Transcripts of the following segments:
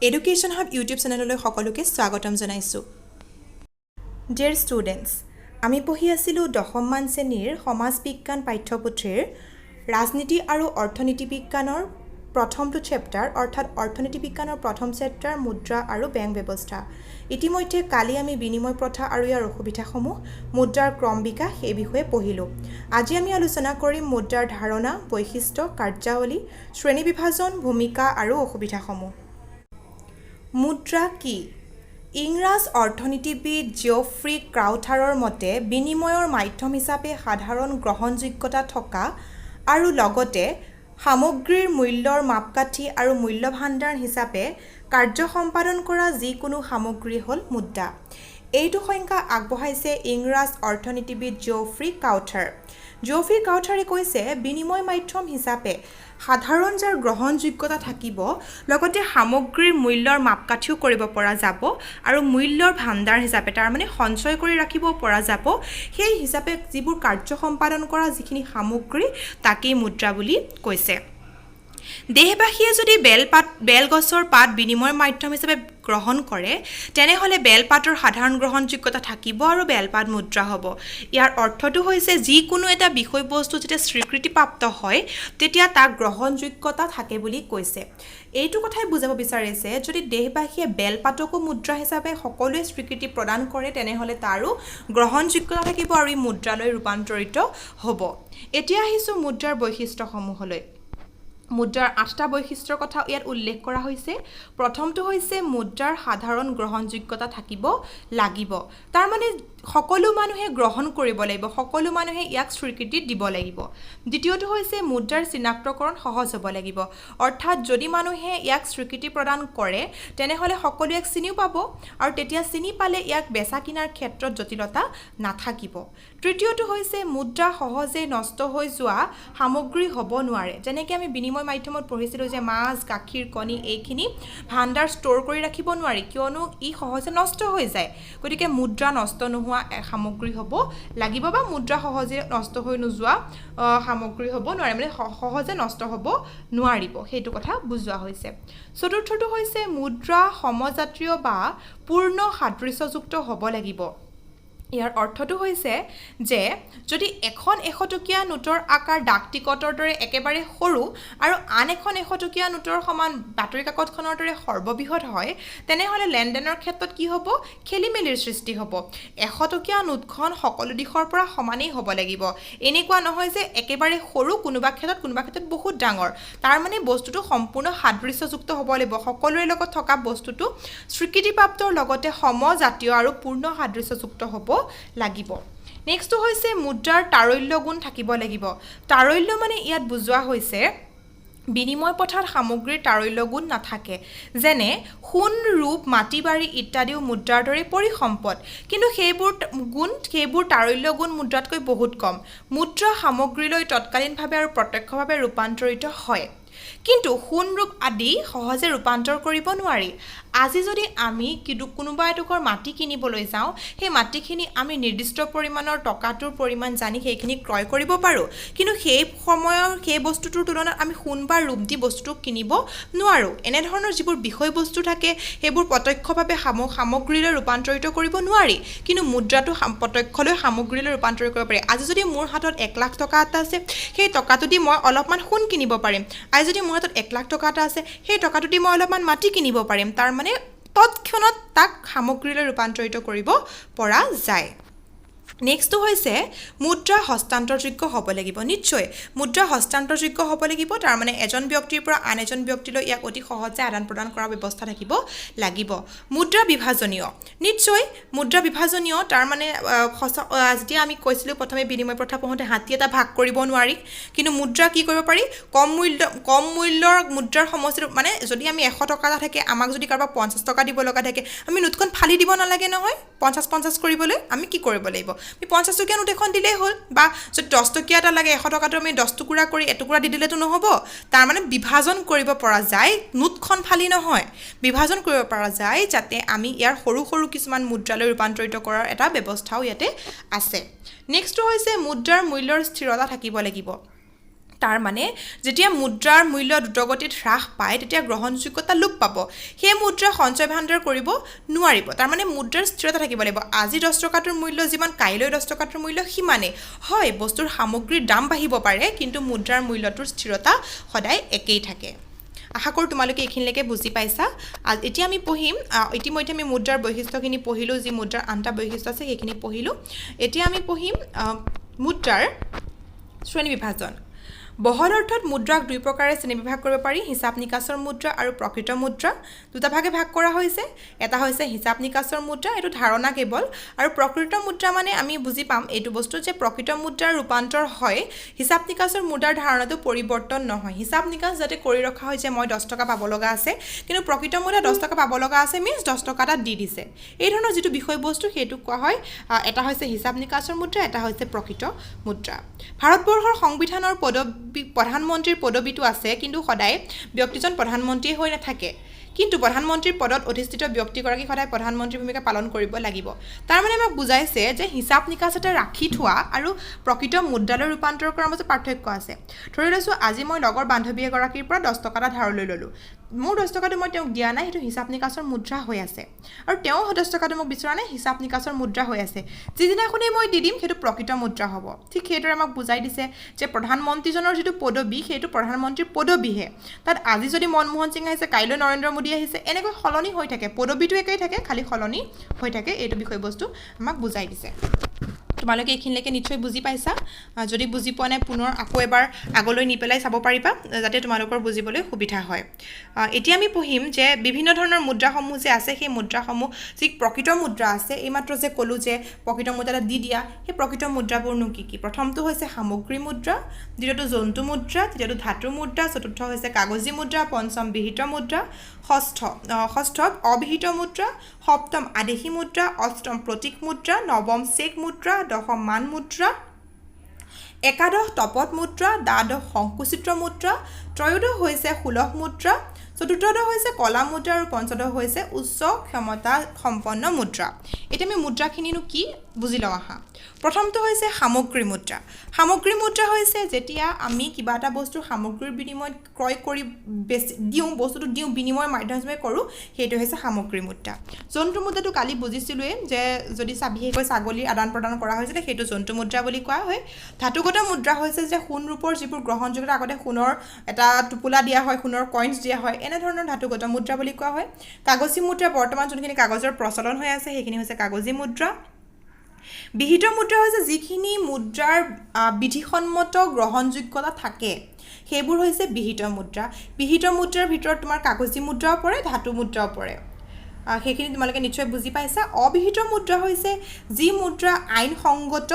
Education hub YouTube চেনেললৈ সকলোকে স্বাগতম জনাইছোঁ। ডিয়াৰ ষ্টুডেণ্টছ, আমি পঢ়ি আছিলোঁ 10মান শ্ৰেণীৰ সমাজ বিজ্ঞান পাঠ্যপুথিৰ ৰাজনীতি আৰু অৰ্থনীতি বিজ্ঞানৰ প্ৰথমটো চেপ্টাৰ, অৰ্থাৎ অৰ্থনীতি বিজ্ঞানৰ প্ৰথম চেপ্টাৰ মুদ্ৰা আৰু বেংক ব্যৱস্থা। ইতিমধ্যে কালি আমি বিনিময় প্ৰথা আৰু ইয়াৰ অসুবিধাসমূহ, মুদ্ৰাৰ ক্ৰম বিকাশ এই বিষয়ে পঢ়িলোঁ। আজি আমি আলোচনা কৰিম মুদ্ৰাৰ ধাৰণা, বৈশিষ্ট্য, কাৰ্যাৱলী, শ্ৰেণী বিভাজন, ভূমিকা আৰু অসুবিধাসমূহ। মুদ্ৰা কি? ইংৰাজ অৰ্থনীতিবিদ জিঅ'ফ্ৰী ক্ৰাউথাৰৰ মতে বিনিময়ৰ মাধ্যম হিচাপে সাধাৰণ গ্ৰহণযোগ্যতা থকা আৰু লগতে সামগ্ৰীৰ মূল্যৰ মাপকাঠি আৰু মূল্য ভাণ্ডাৰ হিচাপে কাৰ্য সম্পাদন কৰা যিকোনো সামগ্ৰী হ'ল মুদ্ৰা। এইটো সংজ্ঞা আগবঢ়াইছে ইংৰাজ অৰ্থনীতিবিদ জিঅ'ফ্ৰী ক্ৰাউথাৰ। জিঅ'ফ্ৰী ক্ৰাউথাৰে কৈছে বিনিময় মাধ্যম হিচাপে সাধাৰণ যাৰ গ্ৰহণযোগ্যতা থাকিব, লগতে সামগ্ৰীৰ মূল্যৰ মাপকাঠিও কৰিব পৰা যাব আৰু মূল্যৰ ভাণ্ডাৰ হিচাপে তাৰমানে সঞ্চয় কৰি ৰাখিব পৰা যাব, সেই হিচাপে যিবোৰ কাৰ্য সম্পাদন কৰা যিখিনি সামগ্ৰী তাকেই মুদ্ৰা বুলি কৈছে। দেশবাসীয়ে যদি বেলগছৰ পাত বিনিময়ৰ মাধ্যম হিচাপে গ্ৰহণ কৰে, তেনেহ'লে বেলপাতৰ সাধাৰণ গ্ৰহণযোগ্যতা থাকিব আৰু বেলপাত মুদ্ৰা হ'ব। ইয়াৰ অৰ্থটো হৈছে যিকোনো এটা বিষয়বস্তু যেতিয়া স্বীকৃতিপ্ৰাপ্ত হয়, তেতিয়া তাক গ্ৰহণযোগ্যতা থাকে বুলি কৈছে। এইটো কথাই বুজাব বিচাৰিছে যদি দেশবাসীয়ে বেলপাতকো মুদ্ৰা হিচাপে সকলোৱে স্বীকৃতি প্ৰদান কৰে, তেনেহ'লে তাৰো গ্ৰহণযোগ্যতা থাকিব আৰু ই মুদ্ৰালৈ ৰূপান্তৰিত হ'ব। এতিয়া আহিছোঁ মুদ্ৰাৰ বৈশিষ্ট্যসমূহলৈ। মুদ্ৰাৰ 8টা বৈশিষ্ট্যৰ কথা ইয়াত উল্লেখ কৰা হৈছে। প্ৰথমটো হৈছে মুদ্ৰাৰ সাধাৰণ গ্ৰহণযোগ্যতা থাকিব লাগিব। তাৰমানে সকলো মানুহে গ্ৰহণ কৰিব লাগিব, সকলো মানুহে ইয়াক স্বীকৃতি দিব লাগিব। দ্বিতীয়টো হৈছে মুদ্ৰাৰ চিনাক্তকৰণ সহজ হ'ব লাগিব, অৰ্থাৎ যদি মানুহে ইয়াক স্বীকৃতি প্ৰদান কৰে, তেনেহ'লে সকলোৱে ইয়াক চিনিও পাব আৰু তেতিয়া চিনি পালে ইয়াক বেচা কিনাৰ ক্ষেত্ৰত জটিলতা নাথাকিব। তৃতীয়টো হৈছে মুদ্ৰা সহজে নষ্ট হৈ যোৱা সামগ্ৰী হ'ব নোৱাৰে। যেনেকৈ আমি বিনিময় মাধ্যমত পঢ়িছিলোঁ যে মাছ, গাখীৰ, কণী এইখিনি ভাণ্ডাৰ ষ্ট'ৰ কৰি ৰাখিব নোৱাৰি, কিয়নো ই সহজে নষ্ট হৈ যায়। গতিকে মুদ্ৰা নষ্ট নোহোৱা সামগ্ৰী হ'ব লাগিব বা মুদ্ৰা সহজে নষ্ট হৈ নোযোৱা সামগ্ৰী হ'ব নোৱাৰে, মানে সহজে নষ্ট হ'ব নোৱাৰিব, সেইটো কথা বুজোৱা হৈছে। চতুৰ্থটো হৈছে মুদ্ৰা সমজাতীয় বা পূৰ্ণ সাদৃশ্যযুক্ত হ'ব লাগিব। ইয়াৰ অৰ্থটো হৈছে যে যদি এখন 100 টকীয়া নোটৰ আকাৰ ডাক টিকটৰ দৰে একেবাৰে সৰু আৰু আন এখন 100 টকীয়া নোটৰ সমান বাতৰি কাকতখনৰ দৰে সৰ্ববৃহৎ হয়, তেনেহ'লে লেনদেনৰ ক্ষেত্ৰত কি হ'ব? খেলিমেলিৰ সৃষ্টি হ'ব। 100 টকীয়া নোটখন সকলো দিশৰ পৰা সমানেই হ'ব লাগিব। এনেকুৱা নহয় যে একেবাৰে সৰু, কোনোবা ক্ষেত্ৰত বহুত ডাঙৰ। তাৰ মানে বস্তুটো সম্পূৰ্ণ সাদৃশ্যযুক্ত হ'ব লাগিব, সকলোৰে লগত থকা বস্তুটো স্বীকৃতিপ্ৰাপ্তৰ লগতে সমজাতীয় আৰু পূৰ্ণ সাদৃশ্যযুক্ত হ'ব লাগিব। নেক্সটটো হৈছে মুদ্ৰাৰ তাৰল্য গুণ থাকিব লাগিব। তাৰল্য মানে ইয়াত বুজোৱা হৈছে বিনিময় প্ৰথাত সামগ্ৰীৰ তাৰল্য গুণ নাথাকে। যেনে সোণ, ৰূপ, মাটি বাৰী ইত্যাদিও মুদ্ৰাৰ দৰে পৰিসম্পদ, কিন্তু সেইবোৰ তাৰল্য গুণ মুদ্ৰাতকৈ বহুত কম। মুদ্ৰা সামগ্ৰীলৈ তৎকালীনভাৱে আৰু প্ৰত্যক্ষভাৱে ৰূপান্তৰিত হয়, কিন্তু সোণ, ৰূপ আদি সহজে ৰূপান্তৰ কৰিব নোৱাৰি। আজি যদি আমি কোনোবা এটুকুৰ মাটি কিনিবলৈ যাওঁ, সেই মাটিখিনি আমি নিৰ্দিষ্ট পৰিমাণৰ টকাটোৰ পৰিমাণ জানি সেইখিনি ক্ৰয় কৰিব পাৰোঁ, কিন্তু সেই সময়ৰ সেই বস্তুটোৰ তুলনাত আমি সোণ বা ৰূপ দি বস্তুটো কিনিব নোৱাৰোঁ। এনেধৰণৰ যিবোৰ বিষয়বস্তু থাকে সেইবোৰ প্ৰত্যক্ষভাৱে সামগ্ৰীলৈ ৰূপান্তৰিত কৰিব নোৱাৰি, কিন্তু মুদ্ৰাটো প্ৰত্যক্ষলৈ সামগ্ৰীলৈ ৰূপান্তৰিত কৰিব পাৰি। আজি যদি মোৰ হাতত 1 লাখ টকা এটা আছে, সেই টকাটো দি মই অলপমান সোণ কিনিব পাৰিম। আজি যদি মোৰ হাতত 1 লাখ টকা এটা আছে, সেই টকাটো দি মই অলপমান মাটি কিনিব পাৰিম। তাৰ মানে তৎক্ষণত তাক সামগ্ৰীলৈ ৰূপান্তৰিত কৰিব পৰা যায়। নেক্সটটো হৈছে মুদ্ৰা হস্তান্তৰযোগ্য হ'ব লাগিব। নিশ্চয় মুদ্ৰা হস্তান্তৰযোগ্য হ'ব লাগিব, তাৰমানে এজন ব্যক্তিৰ পৰা আন এজন ব্যক্তিলৈ ইয়াক অতি সহজে আদান প্ৰদান কৰাৰ ব্যৱস্থা থাকিব লাগিব। মুদ্ৰা বিভাজনীয়। নিশ্চয় মুদ্ৰা বিভাজনীয়, তাৰমানে যেতিয়া আমি কৈছিলোঁ প্ৰথমে বিনিময় প্ৰথা পঢ়োঁতে হাতী এটা ভাগ কৰিব নোৱাৰি, কিন্তু মুদ্ৰা কি কৰিব পাৰি? কম মূল্যৰ মুদ্ৰাৰ সমষ্টিটো, মানে যদি আমি 100 টকা এটা থাকে, আমাক যদি কাৰোবাক 50 টকা দিব লগা থাকে, আমি নোটখন ফালি দিব নালাগে নহয়। 50-50 কৰিবলৈ আমি কি কৰিব লাগিব? আমি 50 টকীয়া নোট এখন দিলেই হ'ল, বা যদি 10 টকীয়া এটা লাগে, 100 টকাটো আমি 10 টুকুৰা কৰি এটুকুৰা দি দিলেতো নহ'ব। তাৰমানে বিভাজন কৰিব পৰা যায়, নোটখন ফালি নহয়, বিভাজন কৰিব পৰা যায়, যাতে আমি ইয়াৰ সৰু সৰু কিছুমান মুদ্ৰালৈ ৰূপান্তৰিত কৰাৰ এটা ব্যৱস্থাও ইয়াতে আছে। নেক্সটটো হৈছে মুদ্ৰাৰ মূল্যৰ স্থিৰতা থাকিব লাগিব। তাৰ মানে যেতিয়া মুদ্ৰাৰ মূল্য দ্ৰুতগতিত হ্ৰাস পায় তেতিয়া গ্ৰহণযোগ্যতা লোপ পাব সেই মুদ্ৰা সঞ্চয় ভাণ্ডাৰ কৰিব নোৱাৰিব তাৰ মানে মুদ্ৰাৰ স্থিৰতা থাকিব লাগিব আজি 10 টকাটোৰ মূল্য যিমান কাইলৈ 10 টকাটোৰ মূল্য সিমানে হয় বস্তুৰ সামগ্ৰীৰ দাম বাঢ়িব পাৰে কিন্তু মুদ্ৰাৰ মূল্যটোৰ স্থিৰতা সদায় একেই থাকে আশা কৰোঁ তোমালোকে এইখিনিলৈকে বুজি পাইছা এতিয়া আমি পঢ়িম ইতিমধ্যে আমি মুদ্ৰাৰ বৈশিষ্ট্যখিনি পঢ়িলোঁ যি মুদ্ৰাৰ আনটা বৈশিষ্ট্য আছে সেইখিনি পঢ়িলোঁ এতিয়া আমি পঢ়িম মুদ্ৰাৰ শ্ৰেণী বিভাজন বহল অৰ্থত মুদ্ৰাক দুই প্ৰকাৰে শ্ৰেণীবিভাগ কৰিব পাৰি হিচাপ নিকাচৰ মুদ্ৰা আৰু প্ৰকৃত মুদ্ৰা দুটা ভাগে ভাগ কৰা হৈছে এটা হৈছে হিচাপ নিকাচৰ মুদ্ৰা এইটো ধাৰণা কেৱল আৰু প্ৰকৃত মুদ্ৰা মানে আমি বুজি পাম এইটো বস্তু যে প্ৰকৃত মুদ্ৰাৰ ৰূপান্তৰ হয় হিচাপ নিকাচৰ মুদ্ৰাৰ ধাৰণাটো পৰিৱৰ্তন নহয় হিচাপ নিকাচ যাতে কৰি ৰখা হয় যে মই 10 টকা পাব লগা আছে কিন্তু প্ৰকৃত মুদ্ৰা 10 টকা পাব লগা আছে মিন্স 10 টকা এটা দি দিছে এই ধৰণৰ যেটো বিষয়বস্তু সেইটো কোৱা হয় এটা হৈছে হিচাপ নিকাচৰ মুদ্ৰা এটা হৈছে প্ৰকৃত মুদ্ৰা ভাৰতবৰ্ষৰ সংবিধানৰ প্ৰধানমন্ত্ৰীৰ পদবীটো আছে কিন্তু সদায় ব্যক্তিজন প্ৰধানমন্ত্ৰী হৈ নাথাকে কিন্তু প্ৰধানমন্ত্ৰীৰ পদত অধিষ্ঠিত ব্যক্তিগৰাকী সদায় প্ৰধানমন্ত্ৰীৰ ভূমিকা পালন কৰিব লাগিব তাৰ মানে আমাক বুজাইছে যে হিচাপ নিকাচ এটা ৰাখি থোৱা আৰু প্ৰকৃত মুদ্ৰালৈ ৰূপান্তৰ কৰাৰ মাজত পাৰ্থক্য আছে ধৰি লৈছো আজি মই লগৰ বান্ধৱী এগৰাকীৰ পৰা 10 টকা এটা ধাৰলৈ ললো মোৰ 10 টকাটো মই তেওঁক দিয়া নাই সেইটো হিচাপ নিকাচৰ মুদ্ৰা হৈ আছে আৰু তেওঁ 10 টকাটো মোক বিচৰা নাই হিচাপ নিকাচৰ মুদ্ৰা হৈ আছে যিদিনাখনেই মই দি দিম সেইটো প্ৰকৃত মুদ্ৰা হ'ব ঠিক সেইদৰে আমাক বুজাই দিছে যে প্ৰধানমন্ত্ৰীজনৰ যেটো পদবী সেইটো প্ৰধানমন্ত্ৰীৰ পদবীহে তাত আজি যদি মনমোহন সিং আহিছে কাইলৈ নৰেন্দ্ৰ মোদী আহিছে এনেকৈ সলনি হৈ থাকে পদবীটো একেই থাকে খালি সলনি হৈ থাকে এইটো বিষয়বস্তু আমাক বুজাই দিছে তোমালোকে এইখিনিলৈকে নিশ্চয় বুজি পাইছা যদি বুজি পোৱা নাই পুনৰ আকৌ এবাৰ আগলৈ নি পেলাই চাব পাৰিবা যাতে তোমালোকৰ বুজিবলৈ সুবিধা হয় এতিয়া আমি পঢ়িম যে বিভিন্ন ধৰণৰ মুদ্ৰাসমূহ যে আছে সেই মুদ্ৰাসমূহ যি প্ৰকৃত মুদ্ৰা আছে এইমাত্ৰ যে ক'লো যে প্ৰকৃত মুদ্ৰা দি দিয়া সেই প্ৰকৃত মুদ্ৰাবোৰনো কি কি প্ৰথমটো হৈছে সামগ্ৰী মুদ্ৰা দ্বিতীয়টো জন্তু মুদ্ৰা তৃতীয়টো ধাতু মুদ্ৰা চতুৰ্থ হৈছে কাগজী মুদ্ৰা পঞ্চম বিহিত মুদ্ৰা ষষ্ঠ অবিহিত মুদ্ৰা সপ্তম আদেশী মুদ্ৰা অষ্টম প্ৰতীক মুদ্ৰা নৱম চেক মুদ্ৰা দশম মান মুদ্ৰা একাদশ তপত মুদ্ৰা দ্বাদশ সংকুচিত্ৰ মুদ্ৰা ত্ৰয়োদশ হৈছে সুলভ মুদ্ৰা চতুৰ্থদশ হৈছে কলা মুদ্ৰা আৰু পঞ্চদশ হৈছে উচ্চ ক্ষমতা সম্পন্ন মুদ্ৰা এতিয়া আমি মুদ্ৰাখিনিনো কি বুজি লওঁ আহা প্ৰথমটো হৈছে সামগ্ৰী মুদ্ৰা হৈছে যেতিয়া আমি কিবা এটা বস্তু সামগ্ৰীৰ বিনিময়ত ক্ৰয় কৰি দিওঁ বস্তুটো দিওঁ বিনিময়ৰ মাধ্যমেৰে কৰোঁ সেইটো হৈছে সামগ্ৰী মুদ্ৰা জন্তু মুদ্ৰাটো কালি বুজিছিলোৱে যে যদি বিশেষকৈ ছাগলীৰ আদান প্ৰদান কৰা হৈছিলে সেইটো জন্তু মুদ্ৰা বুলি কোৱা হয় ধাতুগত মুদ্ৰা হৈছে যে সোণ ৰূপৰ যিবোৰ গ্ৰহণযোগ্য আগতে সোণৰ এটা টুপুলা দিয়া হয় সোণৰ কইনছ দিয়া হয় এনে ধৰণৰ ধাতুগত মুদ্ৰা বুলি কোৱা হয় কাগজী মুদ্ৰা বৰ্তমান যোনখিনি কাগজৰ প্ৰচলন হৈ আছে সেইখিনি হৈছে কাগজী মুদ্ৰা বিহিত মুদ্ৰা হৈছে যিখিনি মুদ্ৰাৰ বিধিসন্মত গ্ৰহণযোগ্যতা থাকে সেইবোৰ হৈছে বিহিত মুদ্ৰাৰ ভিতৰত তোমাৰ কাগজী মুদ্ৰাও পৰে ধাতু মুদ্ৰাও পৰে সেইখিনি তোমালোকে নিশ্চয় বুজি পাইছা অবিহিত মুদ্ৰা হৈছে যি মুদ্ৰা আইনসংগত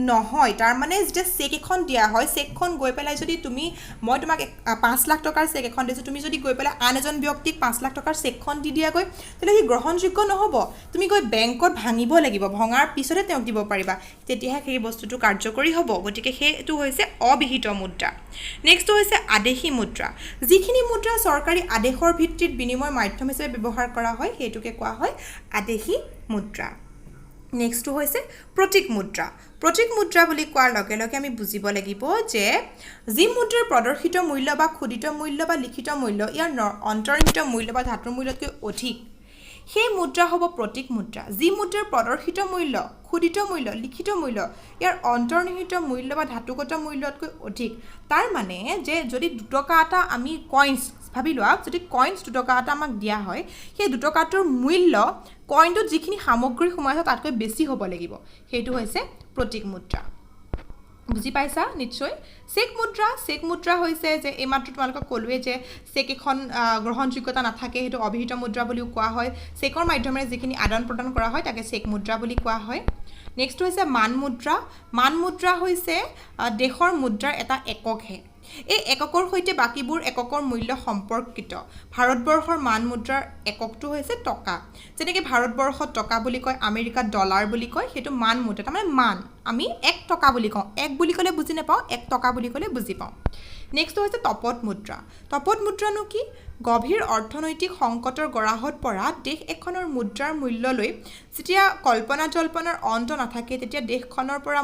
নহয় তাৰ মানে যেতিয়া চেক এখন দিয়া হয় চেকখন গৈ পেলাই যদি মই তোমাক 5 লাখ টকাৰ চেক এখন দিছো তুমি যদি গৈ পেলাই আন এজন ব্যক্তিক 5 লাখ টকাৰ চেকখন দি দিয়াগৈ তেলে কি গ্ৰহণযোগ্য নহব তুমি গৈ বেংকত ভাঙিব লাগিব ভঙাৰ পিছতে তেওঁক দিব পাৰিবা তেতিয়াহে সেই বস্তুটো কাৰ্যকৰী হ'ব গতিকে সেইটো হৈছে অবিহিত মুদ্ৰা নেক্সট হৈছে আদেশী মুদ্ৰা যিখিনি মুদ্ৰা চৰকাৰী আদেশৰ ভিত্তিত বিনিময় মাধ্যম হিচাপে ব্যৱহাৰ কৰা হয় সেইটোকে কোৱা হয় আদেশী মুদ্ৰা নেক্সটটো হৈছে প্ৰতীক মুদ্ৰা বুলি কোৱাৰ লগে লগে আমি বুজিব লাগিব যে যি মুদ্ৰাৰ প্ৰদৰ্শিত মূল্য বা খোদিত মূল্য বা লিখিত মূল্য ইয়াৰ অন্তৰ্নিহিত মূল্য বা ধাতুৰ মূল্যতকৈ অধিক সেই মুদ্ৰা হ'ব প্ৰতীক মুদ্ৰা যি মুদ্ৰাৰ প্ৰদৰ্শিত মূল্য খোদিত মূল্য লিখিত মূল্য ইয়াৰ অন্তৰ্নিহিত মূল্য বা ধাতুগত মূল্যতকৈ অধিক তাৰ মানে যে যদি 2 টকা এটা আমি কইনছ ভাবি লোৱা যদি কইনছ 2 টকা এটা আমাক দিয়া হয় সেই 2 টকাটোৰ মূল্য কইনটোত যিখিনি সামগ্ৰী সোমাইছে তাতকৈ বেছি হ'ব লাগিব সেইটো হৈছে প্ৰতীক মুদ্ৰা বুজি পাইছা নিশ্চয় চেক মুদ্ৰা হৈছে যে এইমাত্ৰ তোমালোকক ক'লোৱে যে চেক এখন গ্ৰহণযোগ্যতা নাথাকে সেইটো অবিহিত মুদ্ৰা বুলিও কোৱা হয় চেকৰ মাধ্যমেৰে যিখিনি আদান প্ৰদান কৰা হয় তাকে চেক মুদ্ৰা বুলি কোৱা হয় নেক্সট হৈছে মান মুদ্ৰা হৈছে দেশৰ মুদ্ৰাৰ এটা এককহে এই এককৰ সৈতে বাকিবোৰ এককৰ মূল্য সম্পৰ্কিত ভাৰতবৰ্ষৰ মান মুদ্ৰাৰ এককটো হৈছে টকা যেনেকৈ ভাৰতবৰ্ষত টকা বুলি কয় আমেৰিকাত ডলাৰ বুলি কয় সেইটো মান মুদ্ৰা তাৰমানে মান আমি 1 টকা বুলি কওঁ 1 বুলি ক'লে বুজি নাপাওঁ 1 টকা বুলি ক'লে বুজি পাওঁ নেক্সট হৈছে তপত মুদ্ৰা তপত মুদ্ৰানো কি গভীৰ অৰ্থনৈতিক সংকটৰ গৰাহত পৰা দেশ এখনৰ মুদ্ৰাৰ মূল্যলৈ যেতিয়া কল্পনা জল্পনাৰ অন্ত নাথাকে তেতিয়া দেশখনৰ পৰা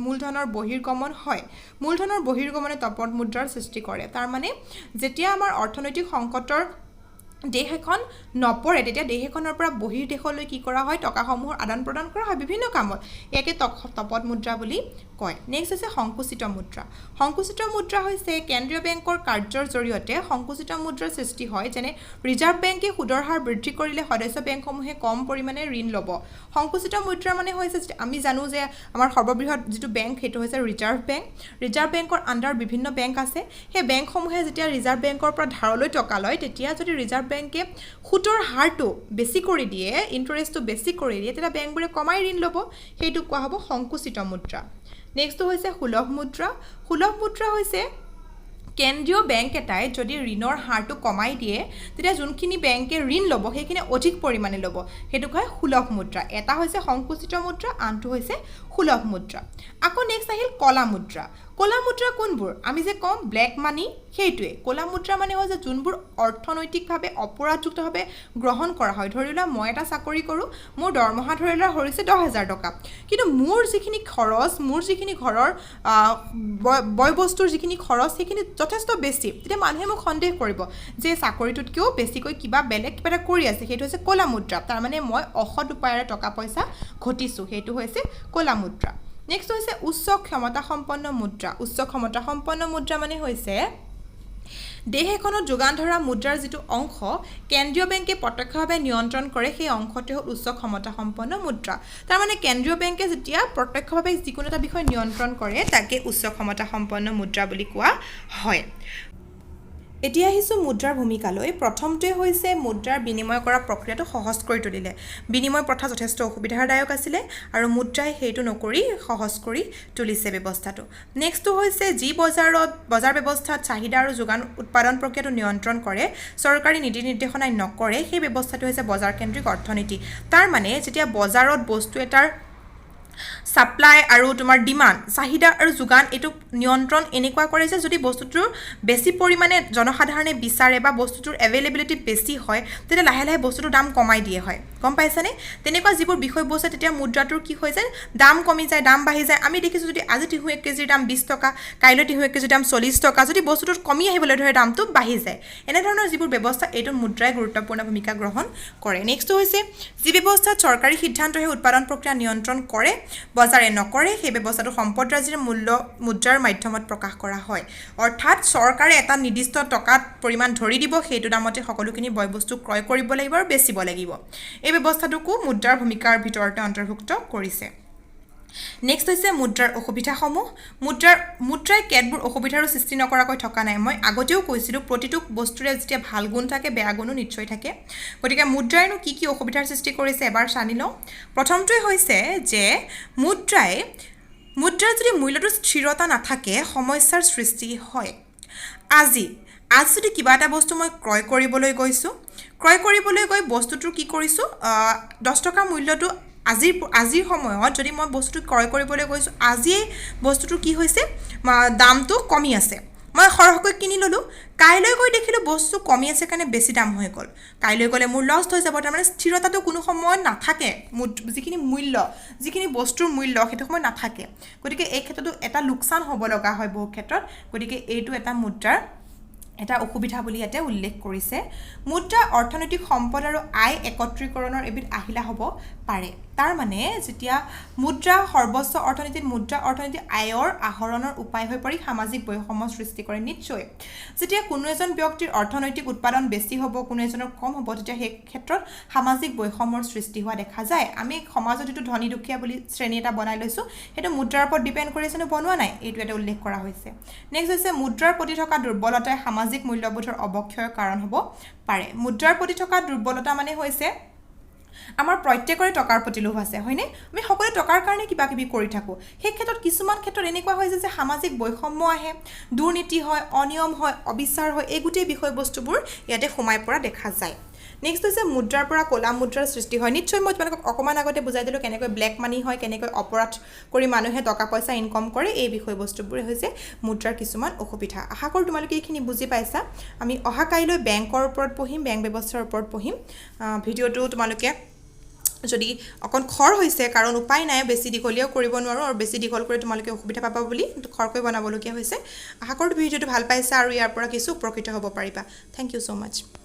মূলধনৰ বহিৰ্গমন হয় মূলধনৰ বহিৰ্গমনে তপত মুদ্ৰাৰ সৃষ্টি কৰে তাৰ মানে যেতিয়া আমাৰ অৰ্থনৈতিক সংকটৰ দেশ এখন নপৰে তেতিয়া দেশ এখনৰ পৰা বহিৰ দেশলৈ কি কৰা হয় টকাসমূহৰ আদান প্ৰদান কৰা হয় বিভিন্ন কামত ইয়াকে তপত মুদ্ৰা বুলি কয় নেক্সট হৈছে সংকুচিত মুদ্ৰা হৈছে কেন্দ্ৰীয় বেংকৰ কাৰ্যৰ জৰিয়তে সংকুচিত মুদ্ৰাৰ সৃষ্টি হয় যেনে ৰিজাৰ্ভ বেংকে সুদৰ হাৰ বৃদ্ধি কৰিলে সদস্য বেংকসমূহে কম পৰিমাণে ঋণ ল'ব সংকুচিত মুদ্ৰা মানে হৈছে আমি জানো যে আমাৰ সৰ্ববৃহৎ যিটো বেংক সেইটো হৈছে ৰিজাৰ্ভ বেংকৰ আণ্ডাৰ বিভিন্ন বেংক আছে সেই বেংকসমূহে যেতিয়া ৰিজাৰ্ভ বেংকৰ পৰা ধাৰলৈ টকা লয় তেতিয়া যদি ৰিজাৰ্ভ বেংকে সুতৰ হাৰটো বেছি কৰি দিয়ে ইণ্টাৰেষ্টটো বেছি কৰি দিয়ে তেতিয়া বেংকবোৰে কমাই ঋণ ল'ব সেইটো কোৱা হ'ব সংকুচিত মুদ্ৰা নেক্সটটো হৈছে সুলভ মুদ্ৰা হৈছে কেন্দ্ৰীয় বেংক এটাই যদি ঋণৰ হাৰটো কমাই দিয়ে তেতিয়া যোনখিনি বেংকে ঋণ ল'ব সেইখিনি অধিক পৰিমাণে ল'ব সেইটো কয় সুলভ মুদ্ৰা এটা হৈছে সংকুচিত মুদ্ৰা আনটো হৈছে সুলভ মুদ্ৰা আকৌ নেক্সট আহিল কলা মুদ্ৰা কোনবোৰ আমি যে কম ব্লেক মানি সেইটোৱে কলা মুদ্ৰা মানে হৈছে যোনবোৰ অৰ্থনৈতিকভাৱে অপৰাধযুক্তভাৱে গ্ৰহণ কৰা হয় ধৰি লোৱা মই এটা চাকৰি কৰোঁ মোৰ দৰমহা ধৰি লোৱা হৈছে 10,000 টকা কিন্তু মোৰ যিখিনি খৰচ মোৰ যিখিনি ঘৰৰ বয় বস্তুৰ যিখিনি খৰচ সেইখিনি যথেষ্ট বেছি তেতিয়া মানুহে মোক সন্দেহ কৰিব যে চাকৰিটোতকৈও বেছিকৈ কিবা এটা কৰি আছে সেইটো হৈছে কলা মুদ্ৰা তাৰ মানে মই অসৎ উপায়েৰে টকা পইচা ঘটিছোঁ সেইটো হৈছে কলা মুদ্ৰা নেক্সট হৈছে উচ্চ ক্ষমতা সম্পন্ন মুদ্ৰা মানে হৈছে দেশ এখনত যোগান ধৰা মুদ্ৰাৰ যিটো অংশ কেন্দ্ৰীয় বেংকে প্ৰত্যক্ষভাৱে নিয়ন্ত্ৰণ কৰে সেই অংশটো হ'ল উচ্চ ক্ষমতা সম্পন্ন মুদ্ৰা তাৰ মানে কেন্দ্ৰীয় বেংকে যেতিয়া প্ৰত্যক্ষভাৱে যিকোনো এটা বিষয় নিয়ন্ত্ৰণ কৰে তাকে উচ্চ ক্ষমতা সম্পন্ন মুদ্ৰা বুলি কোৱা হয় এতিয়া আহিছোঁ মুদ্ৰাৰ ভূমিকালৈ প্ৰথমটোৱে হৈছে মুদ্ৰাৰ বিনিময় কৰা প্ৰক্ৰিয়াটো সহজ কৰি তুলিলে বিনিময় প্ৰথা যথেষ্ট অসুবিধাদায়ক আছিলে আৰু মুদ্ৰাই সেইটো নকৰি সহজ কৰি তুলিছে ব্যৱস্থাটো নেক্সটটো হৈছে যি বজাৰ ব্যৱস্থাত চাহিদা আৰু যোগান উৎপাদন প্ৰক্ৰিয়াটো নিয়ন্ত্ৰণ কৰে চৰকাৰী নীতি নিৰ্দেশনাই নকৰে সেই ব্যৱস্থাটো হৈছে বজাৰ কেন্দ্ৰিক অৰ্থনীতি তাৰ মানে যেতিয়া বজাৰত বস্তু এটাৰ সাপ্লাই আৰু তোমাৰ ডিমান্ড চাহিদা আৰু যোগান এটো নিয়ন্ত্ৰণ এনেকুৱা কৰে যে যদি বস্তুটোৰ বেছি পৰিমাণে জনসাধাৰণে বিচাৰে বা বস্তুটোৰ এভেইলেবিলিটি বেছি হয় তেতিয়া লাহে লাহে বস্তুটোৰ দাম কমাই দিয়ে হয় গম পাইছানে তেনেকুৱা যিবোৰ বিষয় বস্তু তেতিয়া মুদ্ৰাটোৰ কি হৈ যায় দাম কমি যায় দাম বাঢ়ি যায় আমি দেখিছোঁ যদি আজি টিহু 1 কেজিৰ দাম 20 টকা কাইলৈ টিহু 1 কেজিৰ দাম 40 টকা যদি বস্তুটোৰ কমি আহিবলৈ ধৰে দামটো বাঢ়ি যায় এনে ধৰণৰ যিবোৰ ব্যৱস্থা এইটো মুদ্ৰাই গুৰুত্বপূৰ্ণ ভূমিকা গ্ৰহণ কৰে নেক্সটটো হৈছে যি ব্যৱস্থাত চৰকাৰী সিদ্ধান্তহে উৎপাদন প্ৰক্ৰিয়া নিয়ন্ত্ৰণ কৰে বজাৰে নকৰে সেই ব্যৱস্থাটো সম্পদৰাজিৰ মূল্য মুদ্ৰাৰ মাধ্যমত প্ৰকাশ কৰা হয় অৰ্থাৎ চৰকাৰে এটা নিৰ্দিষ্ট টকাত পৰিমাণ ধৰি দিব সেইটো দামতে সকলোখিনি বয়বস্তু ক্ৰয় কৰিব লাগিব আৰু বেচিব লাগিব এই ব্যৱস্থাটোকো মুদ্ৰাৰ ভূমিকাৰ ভিতৰতে অন্তৰ্ভুক্ত কৰিছে নেক্সট হৈছে মুদ্ৰাৰ অসুবিধাসমূহ মুদ্ৰাই কেতবোৰ অসুবিধাৰো সৃষ্টি নকৰাকৈ থকা নাই মই আগতেও কৈছিলোঁ প্ৰতিটো বস্তুৰে যেতিয়া ভাল গুণ থাকে বেয়া গুণো নিশ্চয় থাকে গতিকে মুদ্ৰাইনো কি অসুবিধাৰ সৃষ্টি কৰিছে এবাৰ জানি লওঁ প্ৰথমটোৱে হৈছে যে মুদ্ৰাৰ যদি মূল্যটো স্থিৰতা নাথাকে সমস্যাৰ সৃষ্টি হয় আজি যদি কিবা এটা বস্তু মই ক্ৰয় কৰিবলৈ গৈ বস্তুটোৰ কি কৰিছোঁ 10 টকা মূল্যটো আজিৰ সময়ত যদি মই বস্তুটো ক্ৰয় কৰিবলৈ গৈছোঁ আজিয়ে বস্তুটো কি হৈছে দামটো কমি আছে মই সৰহকৈ কিনি ললোঁ কাইলৈ গৈ দেখিলোঁ বস্তু কমি আছে কাৰণে বেছি দাম হৈ গ'ল কাইলৈ গ'লে মোৰ লছ হৈ যাব তাৰমানে স্থিৰতাটো কোনো সময়ত নাথাকে যিখিনি বস্তুৰ মূল্য সেইটো সময় নাথাকে গতিকে এই ক্ষেত্ৰতো এটা লোকচান হ'ব লগা হয় বহু ক্ষেত্ৰত গতিকে এইটো এটা মুদ্ৰাৰ এটা অসুবিধা বুলি ইয়াতে উল্লেখ কৰিছে মুদ্ৰা অৰ্থনৈতিক সম্পদ আৰু আয় একত্ৰীকৰণৰ এবিধ আহিলা হ'ব পাৰে তাৰ মানে যেতিয়া মুদ্ৰা সৰ্বোচ্চ অৰ্থনীতিত মুদ্ৰা অৰ্থনীতি আয়ৰ আহৰণৰ উপায় হৈ পৰি সামাজিক বৈষম্য সৃষ্টি কৰে নিশ্চয় যেতিয়া কোনো এজন ব্যক্তিৰ অৰ্থনৈতিক উৎপাদন বেছি হ'ব কোনো এজনৰ কম হ'ব তেতিয়া সেই ক্ষেত্ৰত সামাজিক বৈষম্যৰ সৃষ্টি হোৱা দেখা যায় আমি সমাজত যিটো ধনী দুখীয়া বুলি শ্ৰেণী এটা বনাই লৈছোঁ সেইটো মুদ্ৰাৰ ওপৰত ডিপেণ্ড কৰিছেনো বনোৱা নাই এইটো এটা উল্লেখ কৰা হৈছে নেক্সট হৈছে মুদ্ৰাৰ প্ৰতি থকা দুৰ্বলতাই সামাজিক মূল্যবোধৰ অৱক্ষয়ৰ কাৰণ হ'ব পাৰে মুদ্ৰাৰ প্ৰতি থকা দুৰ্বলতা মানে হৈছে আমাৰ প্ৰত্যেকৰে টকাৰ প্ৰতি লোভ আছে হয়নে আমি সকলোৱে টকাৰ কাৰণে কিবা কিবি কৰি থাকোঁ সেই ক্ষেত্ৰত কিছুমান ক্ষেত্ৰত এনেকুৱা হয় যে সামাজিক বৈষম্য আহে দুৰ্নীতি হয় অনিয়ম হয় অবিচাৰ হয় এই গোটেই বিষয়বস্তুবোৰ ইয়াতে সোমাই পৰা দেখা যায় নেক্সট হৈছে মুদ্ৰাৰ পৰা ক'লা মুদ্ৰাৰ সৃষ্টি হয় নিশ্চয় মই তোমালোকক অকণমান আগতে বুজাই দিলোঁ কেনেকৈ ব্লেক মানি হয় কেনেকৈ অপৰাধ কৰি মানুহে টকা পইচা ইনকম কৰে এই বিষয়বস্তুবোৰে হৈছে মুদ্ৰাৰ কিছুমান অসুবিধা আশা কৰোঁ তোমালোকে এইখিনি বুজি পাইছা আমি অহা কাইলৈ বেংকৰ ওপৰত পঢ়িম বেংক ব্যৱস্থাৰ ওপৰত পঢ়িম ভিডিঅ'টো তোমালোকে যদি অকণ খৰ হৈছে কাৰণ উপায় নাই বেছি দীঘলীয়াও কৰিব নোৱাৰোঁ আৰু বেছি দীঘল কৰি তোমালোকে অসুবিধা পাবা বুলি খৰকৈ বনাবলগীয়া হৈছে আশা কৰোঁ ভিডিঅ'টো ভাল পাইছা আৰু ইয়াৰ পৰা কিছু উপকৃত হ'ব পাৰিবা থেংক ইউ ছ' মাছ